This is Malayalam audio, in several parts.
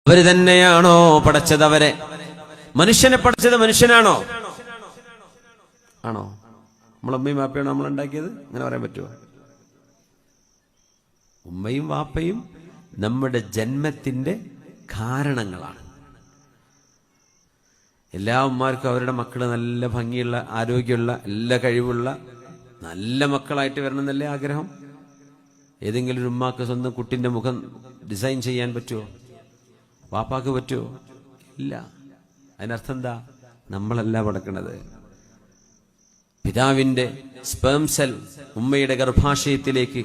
അവര് തന്നെയാണോ പടച്ചത്? അവരെ മനുഷ്യനെ പടച്ചത് മനുഷ്യനാണോ? ആണോ? നമ്മളമ്മയും വാപ്പയാണോ നമ്മളുണ്ടാക്കിയത്? അങ്ങനെ പറയാൻ പറ്റുമോ? ഉമ്മയും വാപ്പയും നമ്മുടെ ജന്മത്തിന്റെ കാരണങ്ങളാണ്. എല്ലാ ഉമ്മാർക്കും അവരുടെ മക്കള് നല്ല ഭംഗിയുള്ള, ആരോഗ്യമുള്ള, എല്ലാ കഴിവുള്ള നല്ല മക്കളായിട്ട് വരണമെന്നല്ലേ ആഗ്രഹം? ഏതെങ്കിലും ഒരു ഉമ്മാക്ക് സ്വന്തം കുട്ടിന്റെ മുഖം ഡിസൈൻ ചെയ്യാൻ പറ്റുമോ? വാപ്പാക്ക് പറ്റുമോ? ഇല്ല. അതിനർത്ഥം എന്താ? നമ്മളല്ല പടക്കണത്. പിതാവിന്റെ സ്പേം സെൽ ഉമ്മയുടെ ഗർഭാശയത്തിലേക്ക്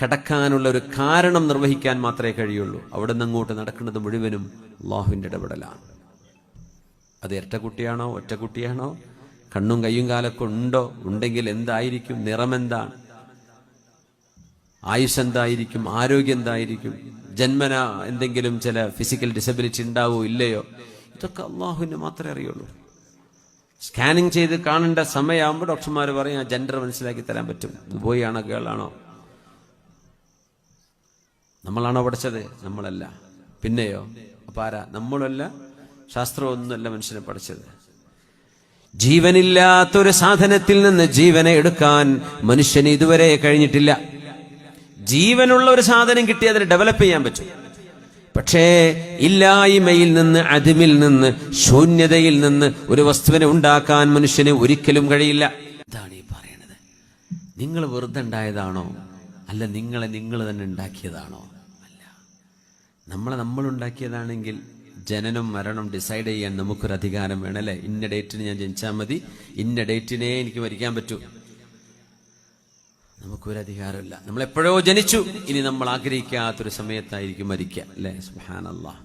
കടക്കാനുള്ള ഒരു കാരണം നിർവഹിക്കാൻ മാത്രമേ കഴിയുള്ളൂ. അവിടെ നിന്ന് അങ്ങോട്ട് നടക്കുന്നത് മുഴുവനും അള്ളാഹുവിന്റെ ഇടപെടലാണ്. അത് ഇരട്ടക്കുട്ടിയാണോ ഒറ്റക്കുട്ടിയാണോ? കണ്ണും കയ്യും കാലൊക്കെ ഉണ്ടോ? ഉണ്ടെങ്കിൽ എന്തായിരിക്കും? നിറമെന്താണ്? ആയുസ് എന്തായിരിക്കും? ആരോഗ്യം എന്തായിരിക്കും? ജന്മന എന്തെങ്കിലും ചില ഫിസിക്കൽ ഡിസബിലിറ്റി ഉണ്ടാവോ ഇല്ലയോ? ഇതൊക്കെ അള്ളാഹുവിന് മാത്രമേ അറിയുള്ളൂ. സ്കാനിങ് ചെയ്ത് കാണേണ്ട സമയമാകുമ്പോൾ ഡോക്ടർമാർ പറയും ആ ജെൻഡർ മനസ്സിലാക്കി തരാൻ പറ്റും. ഇത് ബോയ് ആണോ ഗേൾ ആണോ? നമ്മളാണോ പഠിച്ചത്? നമ്മളല്ല. പിന്നെയോ? അപ്പൊ ആരാ? നമ്മളല്ല. ശാസ്ത്രമൊന്നുമല്ല മനുഷ്യനെ പഠിച്ചത്. ജീവനില്ലാത്തൊരു സാധനത്തിൽ നിന്ന് ജീവനെ എടുക്കാൻ മനുഷ്യന് ഇതുവരെ കഴിഞ്ഞിട്ടില്ല. ജീവനുള്ള ഒരു സാധനം കിട്ടി അതിനെ ഡെവലപ്പ് ചെയ്യാൻ പറ്റും. പക്ഷേ ഇല്ലായ്മയിൽ നിന്ന്, അദിമിൽ നിന്ന്, ശൂന്യതയിൽ നിന്ന് ഒരു വസ്തുവിനെ ഉണ്ടാക്കാൻ മനുഷ്യന് ഒരിക്കലും കഴിയില്ല. ഇതാണ് ഈ പറയണത്. നിങ്ങൾ വെറുതെ ഉണ്ടായതാണോ? അല്ല, നിങ്ങളെ നിങ്ങൾ തന്നെ ഉണ്ടാക്കിയതാണോ? അല്ല. നമ്മൾ ഉണ്ടാക്കിയതാണെങ്കിൽ ജനനം മരണം ഡിസൈഡ് ചെയ്യാൻ നമുക്കൊരു അധികാരം വേണമല്ലേ? ഇന്ന ഡേറ്റിന് ഞാൻ ജനിച്ചാൽ മതി, ഇന്ന ഡേറ്റിനെ എനിക്ക് മരിക്കാൻ പറ്റൂ. നമുക്കൊരു അധികാരമില്ല. നമ്മൾ എപ്പോഴോ ജനിച്ചു, ഇനി നമ്മൾ ആഗ്രഹിക്കാത്തൊരു സമയത്തായിരിക്കും മരിക്കുക, അല്ലേ? സുബ്ഹാനല്ലാഹ്.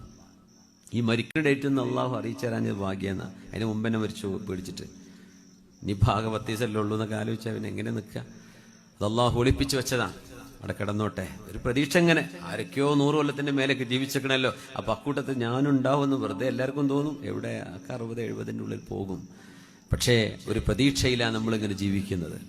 ഈ മരിക്കുന്ന ഡേറ്റ് ഒന്ന് അള്ളാഹു അറിയിച്ചു തരാഞ്ഞത് ഭാഗ്യെന്ന. അതിന് മുമ്പ് തന്നെ മരിച്ചു പേടിച്ചിട്ട്. ഇനി ഭാഗവത്തീസല്ലേ ഉള്ളൂ എന്നൊക്കെ ആലോചിച്ചാൽ പിന്നെ എങ്ങനെ നിൽക്കുക? അത് അള്ളാഹു ഒളിപ്പിച്ചു വെച്ചതാണ്. അവിടെ കിടന്നോട്ടെ, ഒരു പ്രതീക്ഷ. എങ്ങനെ ആരൊക്കെയോ 100 കൊല്ലത്തിന്റെ മേലേക്ക് ജീവിച്ചേക്കണല്ലോ, അപ്പൊ അക്കൂട്ടത്തിൽ ഞാനുണ്ടാവുമെന്ന് വെറുതെ എല്ലാവർക്കും തോന്നും. എവിടെ? 60-70 ഉള്ളിൽ പോകും. പക്ഷേ ഒരു പ്രതീക്ഷയിലാണ് നമ്മളിങ്ങനെ ജീവിക്കുന്നത്.